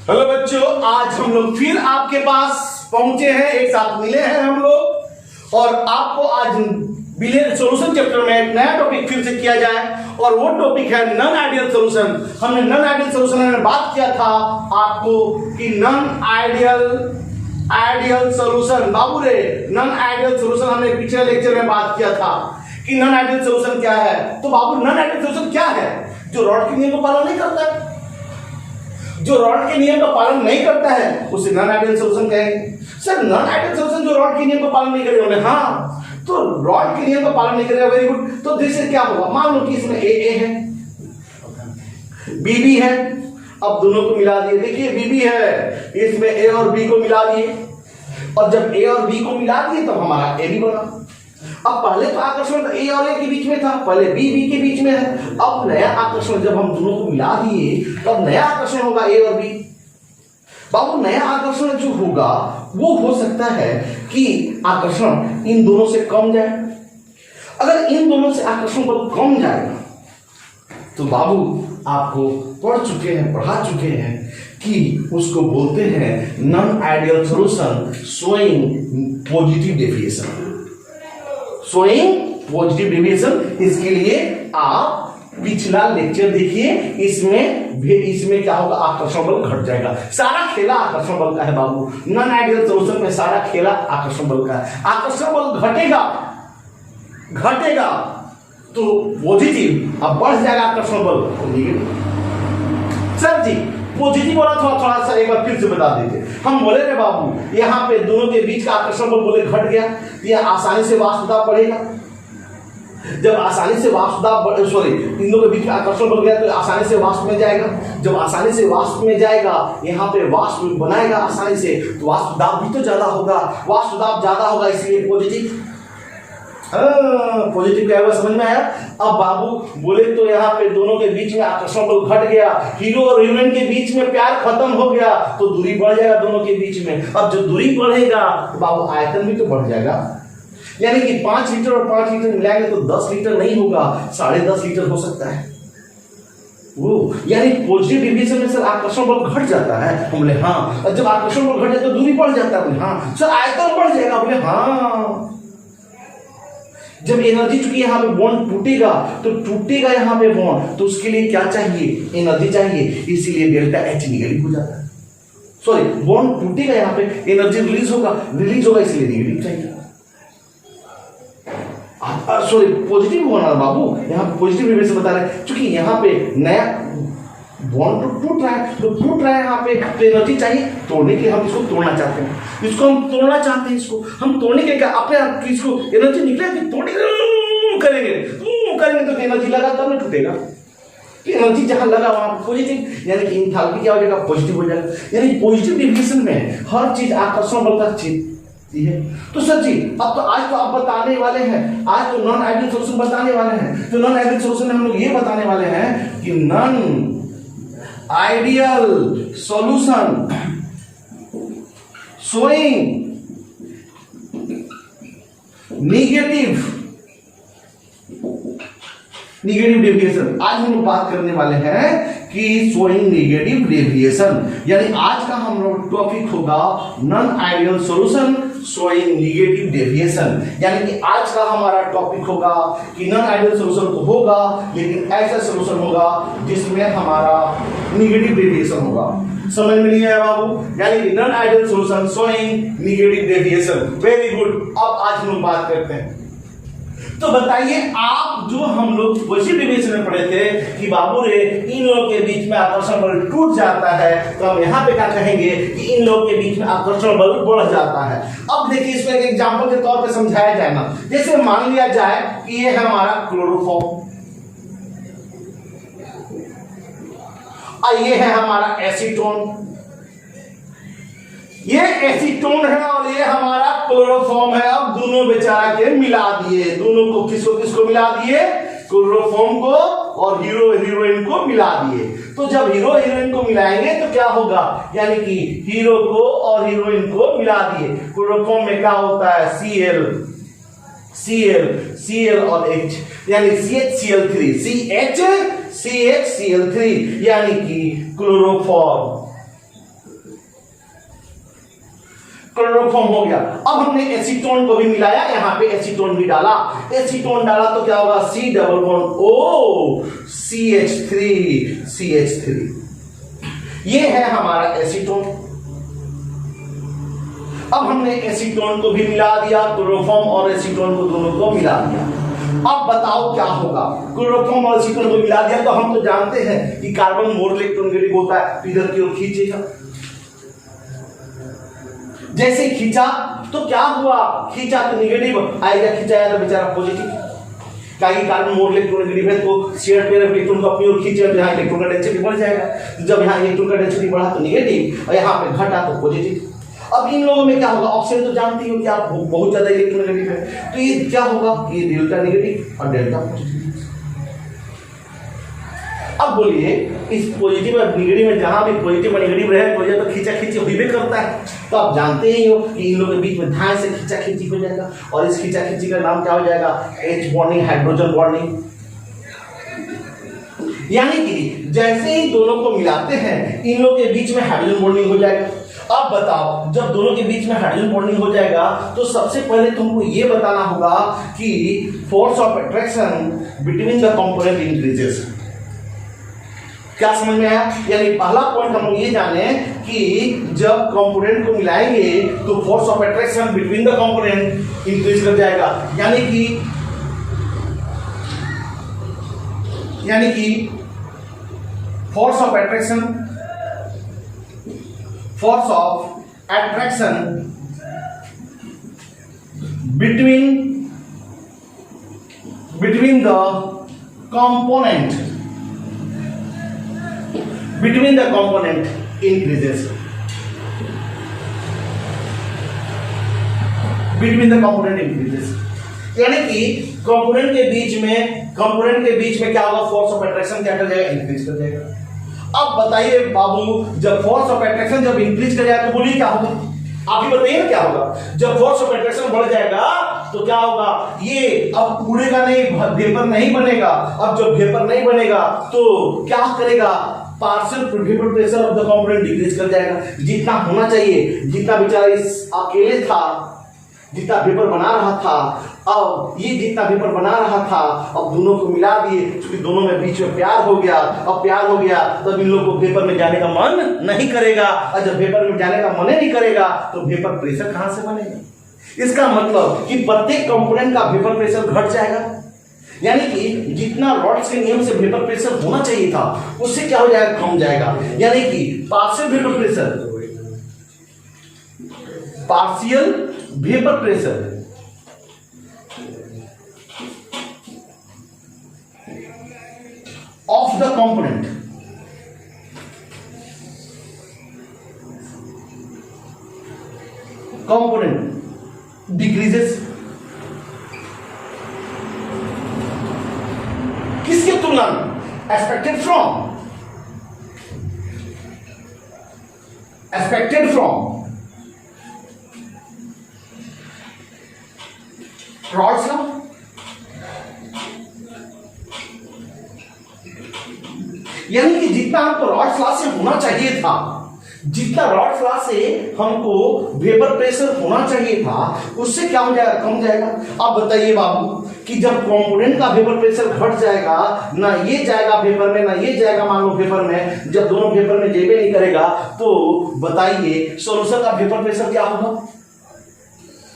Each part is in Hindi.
हेलो बच्चों, आज हम लोग फिर आपके पास पहुंचे हैं, एक साथ मिले हैं हम लोग और आपको आज बिलियन सॉल्यूशन चैप्टर में एक नया टॉपिक फिर से किया जाए और वो टॉपिक है नॉन आइडियल सॉल्यूशन। हमने नॉन आइडियल सॉल्यूशन में बात किया था आपको कि नॉन आइडियल सॉल्यूशन, बाबू रे नॉन आइडियल सॉल्यूशन हमने पिछले लेक्चर में बात किया था कि नॉन आइडियल सॉल्यूशन क्या है। तो बाबू नॉन आइडियल सॉल्यूशन क्या है? जो रॉड के नियम का पालन नहीं करता है, जो रॉड के नियम का पालन नहीं करता है उसे नॉन आइडियल सॉल्यूशन कहेंगे। सर नॉन आइडियल सॉल्यूशन जो रॉड के नियम का पालन नहीं करेगा, हाँ तो रॉड के नियम का पालन नहीं करेगा, वेरी गुड। तो जैसे क्या होगा, मान लो कि इसमें ए है, बी बी है, अब दोनों को मिला दिए, देखिए बी बी है, इसमें ए और बी को मिला दिए और जब ए और बी को मिला दिए तब हमारा ए बी बना। अब पहले तो आकर्षण ए और ए के बीच में था, पहले बी बी के बीच में है, अब नया आकर्षण जब हम दोनों को मिला दिए तब नया आकर्षण होगा ए और बी। बाबू नया आकर्षण जो होगा वो हो सकता है कि आकर्षण इन दोनों से कम जाए। अगर इन दोनों से आकर्षण बल कम जाएगा तो बाबू आपको पढ़ा चुके हैं कि उसको बोलते हैं non ideal solution showing positive deviation. Showing positive deviation, इसके लिए आप पिछला लेक्चर देखिए, इसमें क्या होगा, आकर्षण बल घट जाएगा। सारा खेला आकर्षण बल का है बाबू, नॉन आइडियल सॉल्यूशन में सारा खेला आकर्षण बल का है। आकर्षण बल घटेगा तो पॉजिटिव, अब बढ़ जाएगा आकर्षण बल तो नेगेटिव। सर जी पॉजिटिव वाला थोड़ा सा एक बार फिर से बता दीजिए। हम बोले रे बाबू यहाँ पे दोनों के बीच का आकर्षण बल बोले घट गया, यह आसानी से वाष्पदाब बढ़ेगा। जब आसानी से वाष्पदाब इन दोनों के बीच में आकर्षण बढ़ गया तो आसानी से वाष्प में जाएगा। जब आसानी से वाष्प में जाएगा, यहाँ पे वाष्प बनाएगा आसानी से, तो वाष्पदाब भी तो ज्यादा होगा, वाष्पदाब ज्यादा होगा, इसलिए पॉजिटिव। पॉजिटिव क्या हुआ, समझ में आया? अब बाबू बोले तो यहाँ पे दोनों के बीच में आकर्षण बल घट गया, हीरो और हीरोइन के बीच में प्यार खत्म हो गया तो दूरी बढ़ जाएगा दोनों के बीच में। अब जो दूरी बढ़ेगा तो बाबू आयतन भी तो बढ़ जाएगा, यानी कि 5 लीटर और 5 लीटर मिलाएंगे तो 10 लीटर नहीं होगा, 10.5 लीटर हो सकता है वो। यानी पॉजिटिव डेविएशन में सर आकर्षण बल घट जाता है। हम बोले हाँ, और जब आकर्षण बल घट जाए तो दूरी बढ़ जाता है। बोले हाँ सर आयतन बढ़ जाएगा। बोले हाँ, जब एनर्जी चूंकि यहाँ पे बॉन्ड टूटेगा तो टूटेगा यहाँ पे बॉन्ड, तो उसके लिए क्या चाहिए, एनर्जी चाहिए, इसीलिए डेल्टा एच निगेटिव हो जाता है। सॉरी, बॉन्ड टूटेगा, यहाँ पे एनर्जी रिलीज होगा इसलिए निगेटिव चाहिए। सॉरी पॉजिटिव होना बाबू, यहाँ पे पॉजिटिव डेविएशन बता रहे हैं, क्योंकि यहाँ पे नया बॉन्ड तो टूट रहा है यहाँ पे, तो एनर्जी चाहिए तोड़ने के लिए। हम इसको तोड़ना चाहते हैं, इसको हम तोड़ने के क्या अपने आप इसको एनर्जी निकले तोड़ने करेंगे तो एनर्जी लगा तब ना टूटेगा। तो एनर्जी जहां लगा वहां पॉजिटिव, यानी कि इंथैल्पी क्या हो जाएगा, पॉजिटिव हो जाएगा। यानी पॉजिटिव डेविएशन में हर चीज आकर्षण बल का चीज है। तो सर जी अब तो आज तो आप बताने वाले हैं, आज तो नॉन आइडियल सॉल्यूशन बताने वाले हैं। तो नॉन आइडियल सॉल्यूशन में हम लोग ये बताने वाले हैं कि non ideal solution showing negative deviation. आज हम लोग बात करने वाले हैं कि शोइंग नेगेटिव डेविएशन, यानी आज का हम लोग टॉपिक होगा non ideal solution showing negative deviation. यानी कि आज का हमारा टॉपिक होगा कि नॉन आइडियल सॉल्यूशन तो होगा, लेकिन ऐसा सॉल्यूशन होगा जिसमें हमारा नेगेटिव डेविएशन होगा। समझ में नहीं आया बाबू? यानी कि non ideal solution showing negative deviation. Very good. अब आज हम लोग बात करते हैं, तो बताइए आप जो हम लोग पॉजिटिव डेविएशन में पढ़े थे कि बाबू रे इन लोगों के बीच में आकर्षण बल टूट जाता है, तो हम यहाँ पे क्या कहेंगे कि इन लोगों के बीच में आकर्षण बल बढ़ जाता है। अब देखिए इसको एक एग्जांपल के तौर पे समझाया जाए ना, जैसे मान लिया जाए कि ये है हमारा क्लोरोफॉर्म और ये है हमारा एसीटोन। ये एसीटोन है और ये हमारा क्लोरोफॉर्म है। अब दोनों बेचारा के मिला दिए, दोनों को किसको मिला दिए, क्लोरोफॉर्म को और हीरो हीरोइन को मिला दिए। तो जब हीरो हीरोइन को मिलाएंगे तो क्या होगा, यानी कि हीरो को और हीरोइन को मिला दिए। क्लोरोफॉर्म में क्या होता है, Cl और H, यानी CHCl3 यानी कि क्लोरोफॉर्म। क्लोरोफॉर्म हो गया। अब हमने एसीटोन को भी मिलाया, यहां पे एसीटोन भी डाला, एसीटोन डाला तो क्या होगा, C double bond O CH3 ये है हमारा एसीटोन। अब हमने एसीटोन को भी मिला दिया, क्लोरोफॉर्म और एसीटोन को दोनों को मिला दिया। अब बताओ क्या होगा, क्लोरोफॉर्म और एसीटोन को मिला दिया तो हम तो जानते हैं कि कार्बन मोर इलेक्ट्रोनेगेटिव होता है, इधर की ओर खींचेगा। जैसे खींचा तो क्या हुआ, खींचा तो नेगेटिव आएगा, खींचा तो बेचारा पॉजिटिव। कार्बन मोर इलेक्ट्रोनेगेटिव है तो शेयर पेयर इलेक्ट्रॉन को अपनी ओर खींचे तो यहाँ इलेक्ट्रॉन का डेंसिटी बढ़ जाएगा। जब यहाँ इलेक्ट्रॉन का डेंसिटी बढ़ा तो नेगेटिव और यहाँ पे घटा तो पॉजिटिव। अब इन लोगों में क्या होगा, ऑक्सीजन तो जानती हो कि आप बहुत ज्यादा इलेक्ट्रोनेगेटिव है, तो ये क्या होगा, ये डेल्टा नेगेटिव और डेल्टा पॉजिटिव। अब बोलिए इस पॉजिटिव और नेगेटिव में जहां भी पॉजिटिव और नेगेटिव रहे तो खींचा खींची हुई करता है। तो आप जानते ही हो कि इन लोगों के बीच में धाए से खींचा खींची हो जाएगा और इस खींचा खींची का नाम क्या हो जाएगा, H बॉन्डिंग, हाइड्रोजन बॉन्डिंग। यानी कि जैसे ही दोनों को मिलाते हैं इन लोगों के बीच में हाइड्रोजन बॉन्डिंग हो जाएगा। अब बताओ जब दोनों के बीच में हाइड्रोजन बॉन्डिंग हो जाएगा तो सबसे पहले तुमको ये बताना होगा कि force of attraction between the component increases. क्या समझ में आया? यानी पहला पॉइंट हम लोग ये जाने कि जब कंपोनेंट को मिलाएंगे तो force of attraction between the component increase कर जाएगा। यानी कि force of attraction between the component increases। यानी कि कंपोनेंट के बीच में क्या होगा, फोर्स ऑफ अट्रैक्शन क्या कर जाएगा, इंक्रीज कर जाएगा। अब बताइए बाबू, जब फोर्स ऑफ अट्रैक्शन जब इंक्रीज कर जाएगा तो बोलिए क्या होगा, आप ही बताइए ना क्या होगा। जब फोर्स ऑफ अट्रैक्शन बढ़ जाएगा तो क्या होगा, ये अब उड़ेगा नहीं, वेपर नहीं बनेगा। अब जब वेपर नहीं बनेगा तो क्या करेगा, partial vapour pressure of the component decrease कर जाएगा। जितना होना चाहिए, जितना बेचारा इस अकेले था, जितना वेपर बना रहा था, अब ये जितना वेपर बना रहा था अब दोनों को मिला दिए, क्योंकि दोनों में बीच में प्यार हो गया। अब प्यार हो गया तब इन लोगों को वेपर में जाने का मन नहीं करेगा, और जब वेपर में जाने का मन नहीं करेगा तो वेपर प्रेशर कहां से बनेगा। इसका मतलब कि प्रत्येक कंपोनेंट का वेपर प्रेशर घट जाएगा। यानी कि जितना रॉड्स के नियम से वेपर प्रेशर होना चाहिए था उससे क्या हो जाएगा, कम जाएगा। यानी कि partial vapour pressure of the component decreases। किसके तुलना में, expected from रॉड्स लॉ। यानी कि जितना हमको रॉड्स लॉ से होना चाहिए था, जितना रॉड्स लॉ से हमको वेपर प्रेशर होना चाहिए था उससे क्या हो जाएगा, कम जाएगा। अब बताइए बाबू कि जब कंपोनेंट का वेपर प्रेशर घट जाएगा, ना ये जाएगा वेपर में ना ये जाएगा मान लो वेपर में, जब दोनों वेपर में जेबे नहीं करेगा तो बताइए सॉल्यूशन का वेपर प्रेशर क्या होगा।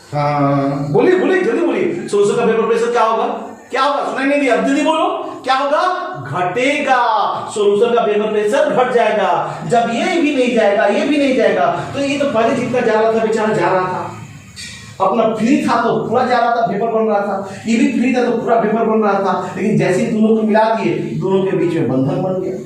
हाँ बोलिए जल्दी बोलिए, सॉल्यूशन का वेपर प्रेशर क्या होगा, सुनाई नहीं दिया, अब जल्दी बोलो क्या होगा, घटेगा। सॉल्यूशन का वेपर प्रेशर घट जाएगा। जब ये भी नहीं जाएगा तो ये तो पहले जितना जा रहा था बेचारा जा रहा था, अपना फ्री था तो पूरा जा रहा था, वेपर बन रहा था, ये भी फ्री था तो पूरा वेपर बन रहा था। लेकिन जैसे ही दोनों को मिला दिए दोनों के बीच में बंधन बन गया,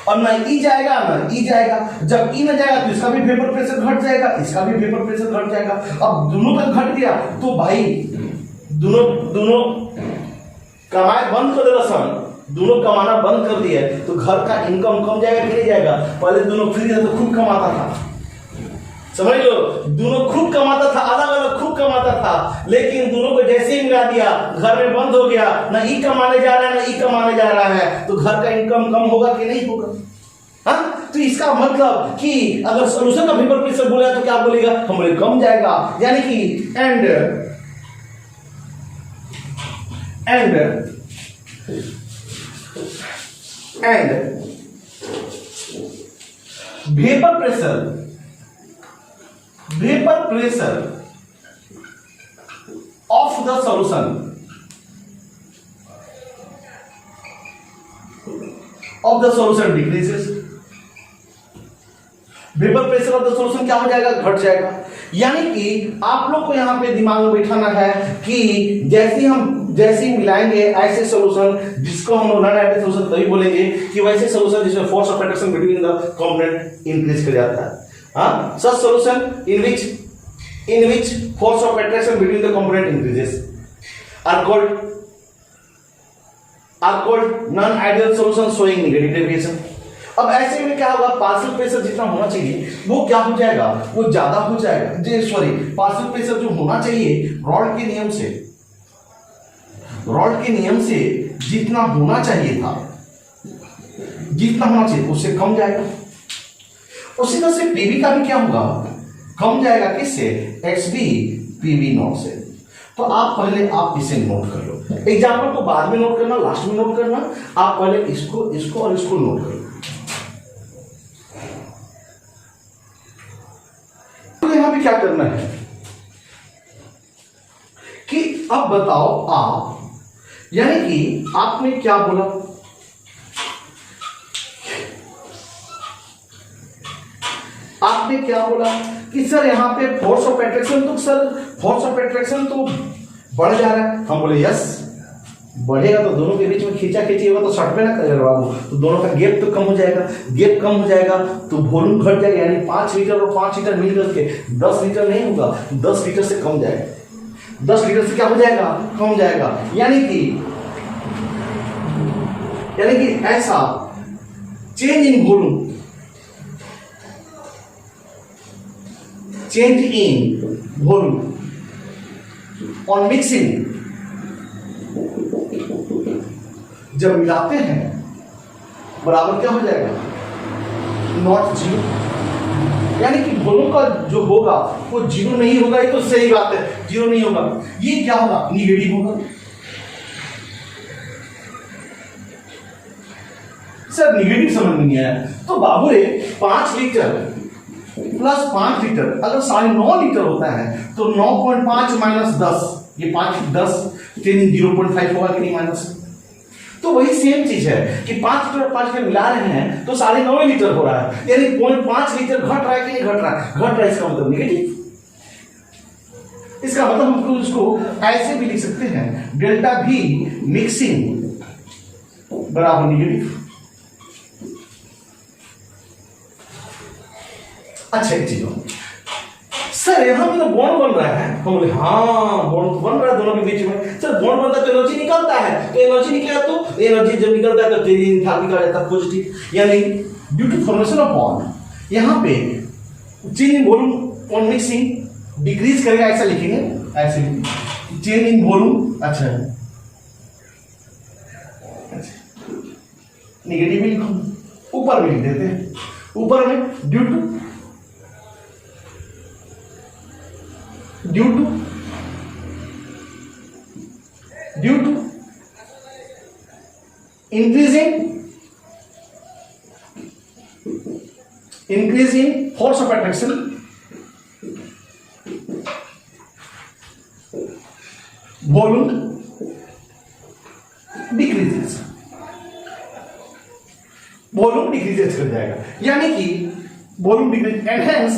और ना ई जाएगा ना ई जाएगा। जब ई ना जाएगा तो इसका भी वेपर प्रेशर घट जाएगा, इसका भी वेपर प्रेशर घट जाएगा। अब दोनों का घट गया तो भाई दोनों कमाए बंद कर देगा, दोनों कमाना बंद कर दिया तो घर का इनकम कम जाएगा कि नहीं जाएगा। पहले दोनों फ्री था तो खूब कमाता था, समझ लो, दोनों खूब कमाता था, अलग अलग खूब कमाता था। लेकिन दोनों को जैसे ही मिला दिया घर में बंद हो गया, ना ई कमाने जा रहा है ना ई कमाने जा रहा है, तो घर का इनकम कम होगा कि नहीं होगा। हाँ, तो इसका मतलब कि अगर सॉल्यूशन का वेपर प्रेशर बोलेगा तो क्या बोलेगा, हम बोले कम जाएगा, यानी कि and vapour pressure of the solution decreases. Vapour pressure of the solution क्या हो जाएगा, घट जाएगा। यानी कि आप लोग को यहां पे दिमाग में बैठाना है कि जैसे ही मिलाएंगे ऐसे सॉल्यूशन जिसको हम नॉन आइडियल सॉल्यूशन तभी बोलेंगे कि वैसे सॉल्यूशन जिसमें force of attraction between the component increase कर जाता है। हाँ, सच solution in which force of attraction between the component increases are called non-ideal solution showing negative deviation। अब ऐसे में क्या होगा, पार्शियल प्रेशर जितना होना चाहिए वो क्या हो जाएगा, वो ज्यादा हो जाएगा। पार्शियल प्रेशर जो होना चाहिए रॉड के नियम से जितना होना चाहिए उससे कम जाएगा। उसी तरह से पीवी का भी क्या होगा, कम जाएगा। किससे, XB PV नॉट से। तो आप पहले इसे नोट कर लो, एग्जाम्पल को बाद में नोट करना, लास्ट में नोट करना। आप पहले इसको और इसको नोट कर लो। तो यहां पे क्या करना है कि अब बताओ आप, यानी कि आपने क्या बोला, कि सर यहाँ पे फोर्स ऑफ अट्रैक्शन तो बढ़ जा रहा है। हम बोले यस, बढ़ेगा तो दोनों के बीच में खींचा खींची होगा तो सट पे ना करेगा बाबू, तो दोनों का गैप तो कम हो जाएगा, तो वॉल्यूम घट जाएगा। यानी 5 लीटर और 5 लीटर मिल करके 10 लीटर नहीं होगा, 10 लीटर से कम जाएगा। 10 लीटर से क्या हो जाएगा, कम जाएगा। यानी कि ऐसा change in volume on mixing जब मिलाते हैं बराबर क्या हो जाएगा, नॉट जीरो। यानी कि वॉल्यूम का जो होगा वो जीरो नहीं होगा। ये तो सही बात है, जीरो नहीं होगा। ये क्या होगा, निगेटिव होगा। सर निगेटिव समझ नहीं आया, तो बाबू रे 5 लीटर प्लस 5 लीटर अगर 9.5 लीटर होता है तो 9.5 माइनस 10, ये 10 0.5 होगा कि नहीं, माइनस। तो वही सेम चीज है कि 5 लीटर 5 लीटर मिला रहे हैं तो 9.5 लीटर हो रहा है, यानी 0.5 लीटर घट रहा है कि नहीं घट रहा है, घट रहा है। इसका मतलब निगेटिव। इसका मतलब हम उसको ऐसे भी लिख सकते हैं, डेल्टा V मिक्सिंग बराबर निगेटिव। अच्छा एक चीज, सर यहां पे तो बॉन्ड बन रहा है। हम बोले हाँ, बॉन्ड बन रहा है दोनों के बीच में। सर बॉन्ड बनता है तो एनर्जी निकलता है, तो एनर्जी निकला तो एनर्जी जब निकलता है तो तेजी इंथैल्पी का जाता है पॉजिटिव। यानी due to formation of bond यहां पे change in volume on mixing decrease करेगा, ऐसा लिखेंगे, ऐसे चेंज इन वॉल्यूम। अच्छा नेगेटिव भी लिखो, ऊपर में लिख देते हैं, ऊपर में due to increasing force of attraction volume decreases कर जाएगा। यानी कि volume decrease enhance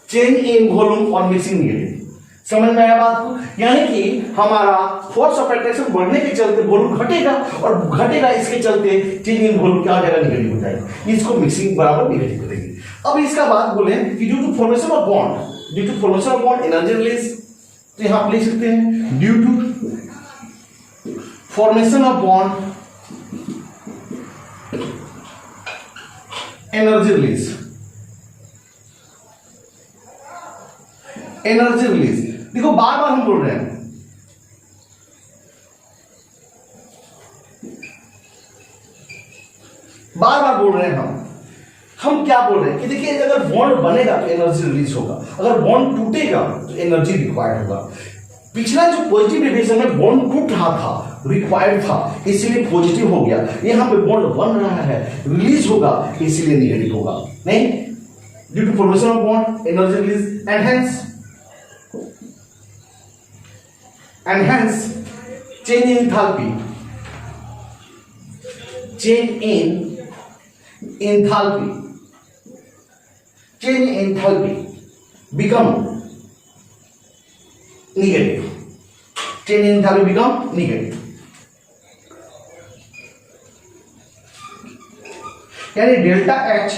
change in volume on mixing negative. समझ में आया बात को? यानी कि हमारा फोर्स ऑफ अट्रैक्शन बढ़ने के चलते वॉल्यूम घटेगा, और घटेगा इसके चलते चेंज इन वॉल्यूम क्या हो जाएगा, निगेटिव हो जाएगा। इसको मिक्सिंग बराबर निगेटिव करेंगे। अब इसका बात बोले कि due to formation of bond energy release, तो यहां आप लिख सकते हैं due to formation of bond energy release. देखो बार बार हम बोल रहे हैं, बोल रहे हैं हम क्या बोल रहे हैं कि देखिए अगर बॉन्ड बनेगा तो एनर्जी रिलीज होगा, अगर बॉन्ड टूटेगा तो एनर्जी रिक्वायर्ड होगा। पिछला जो पॉजिटिव डेफिनेशन में बॉन्ड टूट रहा था, रिक्वायर्ड था, इसीलिए पॉजिटिव हो गया। यहाँ पे बॉन्ड बन रहा है, रिलीज होगा, इसीलिए नेगेटिव होगा। नहीं, due to formation of bond energy release and hence change in enthalpy, change in enthalpy become negative. Change in enthalpy become negative. यानी डेल्टा H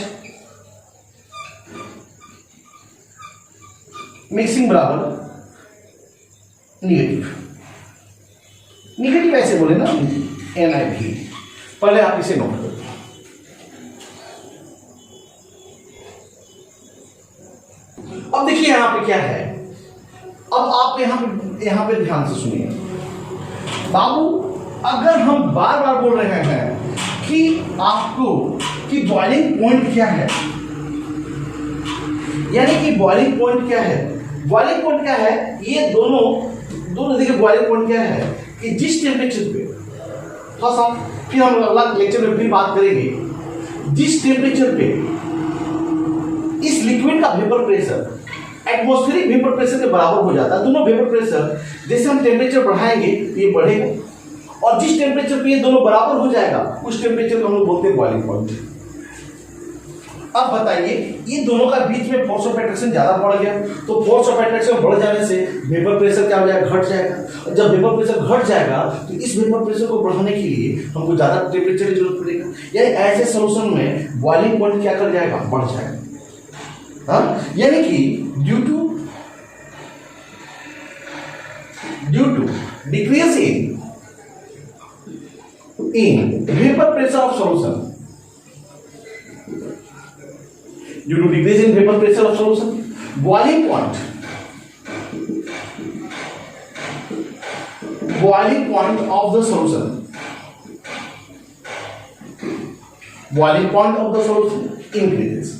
मिक्सिंग बराबर निगेटिव। निगेटिव ऐसे बोले ना, NiV। पहले आप इसे नोट करो। अब देखिए यहां पे क्या है, अब आप यहां पे ध्यान से सुनिए बाबू। अगर हम बार बार बोल रहे हैं कि आपको कि बॉइलिंग पॉइंट क्या है, यानी कि बॉइलिंग पॉइंट क्या है, बॉइलिंग पॉइंट क्या है, ये दोनों देखिए बॉइलिंग पॉइंट क्या है कि जिस टेम्परेचर पे, थोड़ा सा फिर हम अगला लेक्चर में फिर बात करेंगे, जिस टेम्परेचर पे इस लिक्विड का vapour pressure atmospheric vapour pressure के बराबर हो जाता है, दोनों वेपर प्रेशर जैसे हम टेम्परेचर बढ़ाएंगे ये बढ़ेगा, और जिस टेम्परेचर पे ये दोनों बराबर हो जाएगा उस टेम्परेचर को हम लोग बोलते हैं बॉइलिंग पॉइंट। अब बताइए, ये दोनों का बीच में फोर्स ऑफ अट्रैक्शन ज्यादा बढ़ गया, तो फोर्स ऑफ अट्रैक्शन बढ़ जाने से वेपर प्रेशर क्या हो जाएगा, घट जाएगा। और जब वेपर प्रेशर घट जाएगा तो इस वेपर प्रेशर को बढ़ाने के लिए हमको ज्यादा टेम्परेचर की जरूरत पड़ेगा, यानी ऐसे सोल्यूशन में बॉइलिंग पॉइंट क्या कर जाएगा, बढ़ जाएगा। हाँ, यानी कि due to decrease in vapour pressure of solution, due to decrease in vapor pressure of solution, boiling point of the solution, boiling point of the solution increases।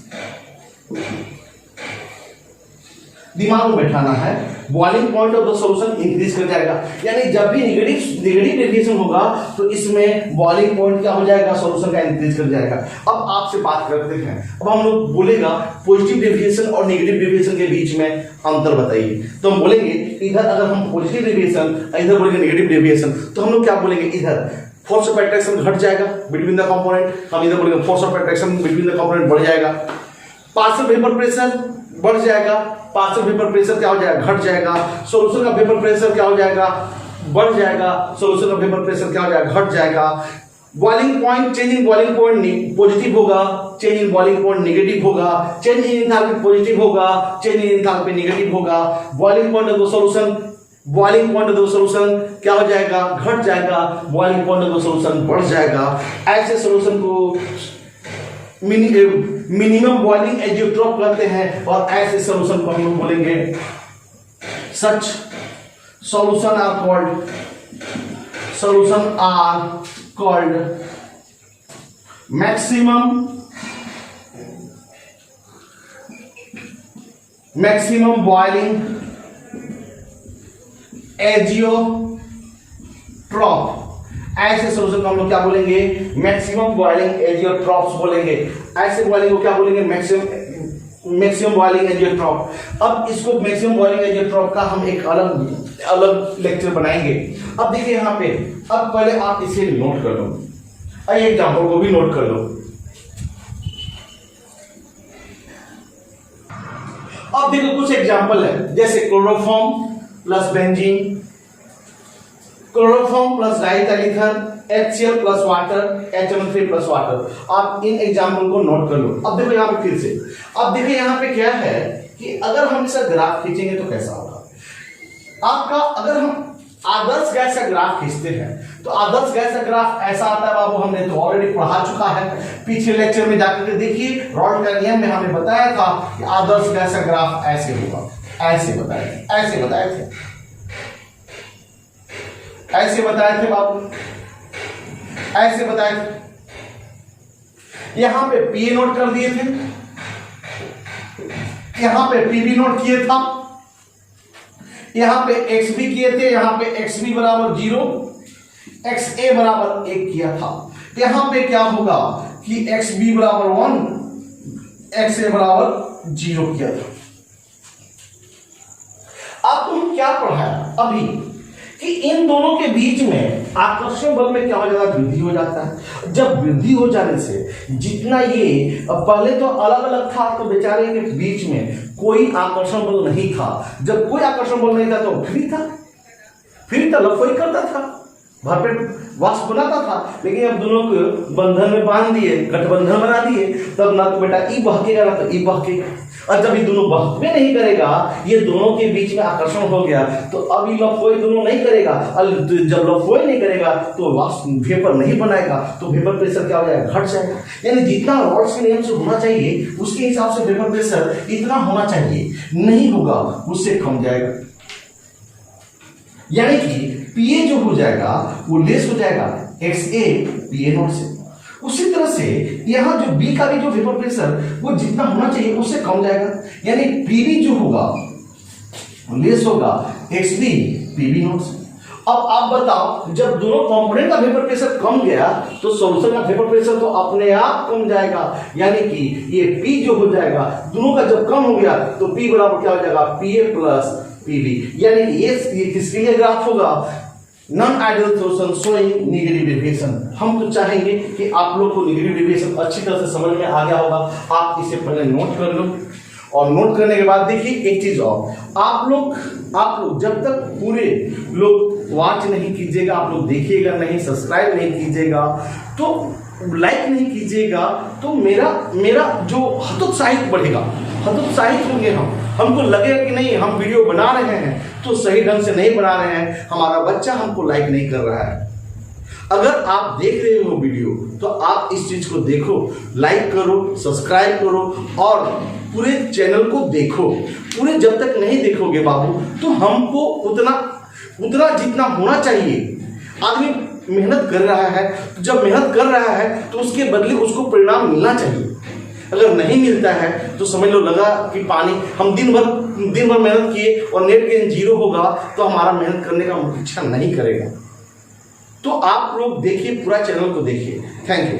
दिमाग में बैठाना है, boiling point of the solution increase कर जाएगा, यानी जब भी नेगेटिव डेविएशन होगा तो इसमें बॉइलिंग पॉइंट क्या हो जाएगा, सॉल्यूशन का इंक्रीज कर जाएगा। अब आपसे बात करते हैं, अब हम लोग बोलेगा पॉजिटिव डेविएशन और नेगेटिव डेविएशन के बीच में अंतर बताइए। तो हम बोलेंगे इधर अगर हम पॉजिटिव डेविएशन, इधर बोलेंगे नेगेटिव डेविएशन, तो हम लोग क्या बोलेंगे, इधर फोर्स ऑफ अट्रैक्शन घट जाएगा बिटवीन द कंपोनेंट, हम इधर बोलेंगे force of attraction between the component बढ़ जाएगा, पार्शियल वेपर प्रेशर बढ़ जाएगा, पार्शियल वेपर प्रेशर क्या हो जाएगा, घट जाएगा, सॉल्यूशन का वेपर प्रेशर क्या हो जाएगा, बढ़ जाएगा, सॉल्यूशन का वेपर प्रेशर क्या हो जाएगा, घट जाएगा। Boiling point, change in boiling point positive होगा, change in boiling point negative होगा, चेंज इन एंथैल्पी पॉजिटिव होगा, चेंज इन एंथैल्पी नेगेटिव होगा। Boiling point of the solution क्या हो जाएगा, घट जाएगा, boiling point of the solution बढ़ जाएगा। ऐसे सॉल्यूशन को मिनिमम बॉइलिंग एजियोट्रॉप कहते हैं, और ऐसे सॉल्यूशन को हम लोग बोलेंगे such solution are called maximum boiling azeotrope. ऐसे सॉल्यूशन को हम लोग क्या बोलेंगे, मैक्सिमम बॉइलिंग एजियोट्रॉप्स बोलेंगे। ऐसे बॉइलिंग को क्या बोलेंगे, मैक्सिमम बॉइलिंग एजियोट्रॉप। अब इसको मैक्सिमम बॉइलिंग एजियोट्रॉप का हम एक अलग लेक्चर बनाएंगे। अब देखिए यहाँ पे, अब पहले आप इसे नोट कर लो, आइए एग्जाम्पल को भी नोट कर लो। अब देखो कुछ एग्जाम्पल है, जैसे chloroform plus benzene, chloroform plus diethyl HCl plus water, HNO3 plus water. आप इन एग्जाम्पल को नोट कर लो। अब देखो यहाँ पे फिर से, अब देखो यहाँ पे क्या है कि अगर हम इसका ग्राफ खींचेंगे तो कैसा होगा आपका। अगर हम आदर्श गैस का ग्राफ खींचते हैं तो आदर्श गैस का ग्राफ ऐसा आता है बाबू, हमने तो ऑलरेडी पढ़ा चुका है, पिछले लेक्चर में जाकर के देखिए, रॉल्ट का नियम में हमें बताया था कि आदर्श गैस का ग्राफ ऐसे होगा, ऐसे बताए थे बाबू, ऐसे बताए थे। यहां पे पी नोट कर दिए थे, यहां पे पी भी नोट किए था, यहां पे एक्स भी किए थे, यहां पे एक्स बी बराबर 0, एक्स ए बराबर 1 किया था। यहां पे क्या होगा कि एक्स बी बराबर 1, एक्स ए बराबर 0 किया था। अब तुम क्या पढ़ाया अभी कि इन दोनों के बीच में आकर्षण बल में क्या हो जाता है, वृद्धि हो जाता है। जब वृद्धि हो जाने से जितना ये पहले तो अलग अलग था, तो बेचारे के बीच में कोई आकर्षण बल नहीं था। जब कोई आकर्षण बल नहीं था तो फ्री था, लफोई करता था, भरपेट वाष्प बनाता था। लेकिन अब दोनों को बंधन में बांध दिए, गठबंधन बना दिए, तब ना तो बेटा ई बहकेगा ना तो ई बहकेगा। और जब ये दोनों बहकवे नहीं करेगा, ये दोनों के बीच में आकर्षण हो गया, तो अब ये लफोई दोनों नहीं करेगा। और जब लफोई नहीं करेगा तो वाष्प वेपर नहीं बनाएगा, तो वेपर प्रेशर क्या हो जाएगा, घट जाएगा। यानी जितना रॉड्स के नियम से होना चाहिए उसके हिसाब से वेपर प्रेशर इतना होना चाहिए, नहीं होगा उससे कम जाएगा। यानी कि पीए जो हो जाएगा वो लेस हो जाएगा एक्स ए पीए नॉट से। उसी तरह से यहां जो बी का भी जो वेपर प्रेशर वो जितना होना चाहिए उससे कम जाएगा, यानी पीबी जो होगा लेस होगा एक्स बी पीबी नॉट से। अब आप बताओ, जब दोनों कंपोनेंट का वेपर प्रेशर कम गया तो सॉल्यूशन का वेपर प्रेशर तो अपने आप कम जाएगा। यानी कि ये पी जो हो जाएगा दोनों का जब कम हो गया तो पी बराबर क्या हो जाएगा, पीए प्लस पीबी। यानी कि ये किसके लिए ग्राफ होगा, non ideal solution showing negative deviation. हम तो चाहेंगे कि आप लोग को नेगेटिव डेविएशन अच्छी तरह से समझ में आ गया होगा। आप इसे पहले नोट कर लो, और नोट करने के बाद देखिए एक चीज और, आप लोग जब तक पूरे लोग वॉच नहीं कीजिएगा, आप लोग देखिएगा नहीं, सब्सक्राइब नहीं कीजिएगा, तो लाइक नहीं कीजिएगा, तो मेरा जो हतोत्साहित बढ़ेगा, हतोत्साहित होंगे हमको लगेगा कि नहीं हम वीडियो बना रहे हैं तो सही ढंग से नहीं बना रहे हैं, हमारा बच्चा हमको लाइक नहीं कर रहा है। अगर आप देख रहे हो वीडियो तो आप इस चीज को देखो, लाइक करो, सब्सक्राइब करो और पूरे चैनल को देखो। पूरे जब तक नहीं देखोगे बाबू तो हमको उतना जितना होना चाहिए, आदमी मेहनत कर रहा है, तो जब मेहनत कर रहा है तो उसके बदले उसको परिणाम मिलना चाहिए। अगर नहीं मिलता है तो समझ लो लगा कि पानी, हम दिन भर मेहनत किए और नेट गेन 0 होगा तो हमारा मेहनत करने का इच्छा नहीं करेगा। तो आप लोग देखिए, पूरा चैनल को देखिए। Thank you.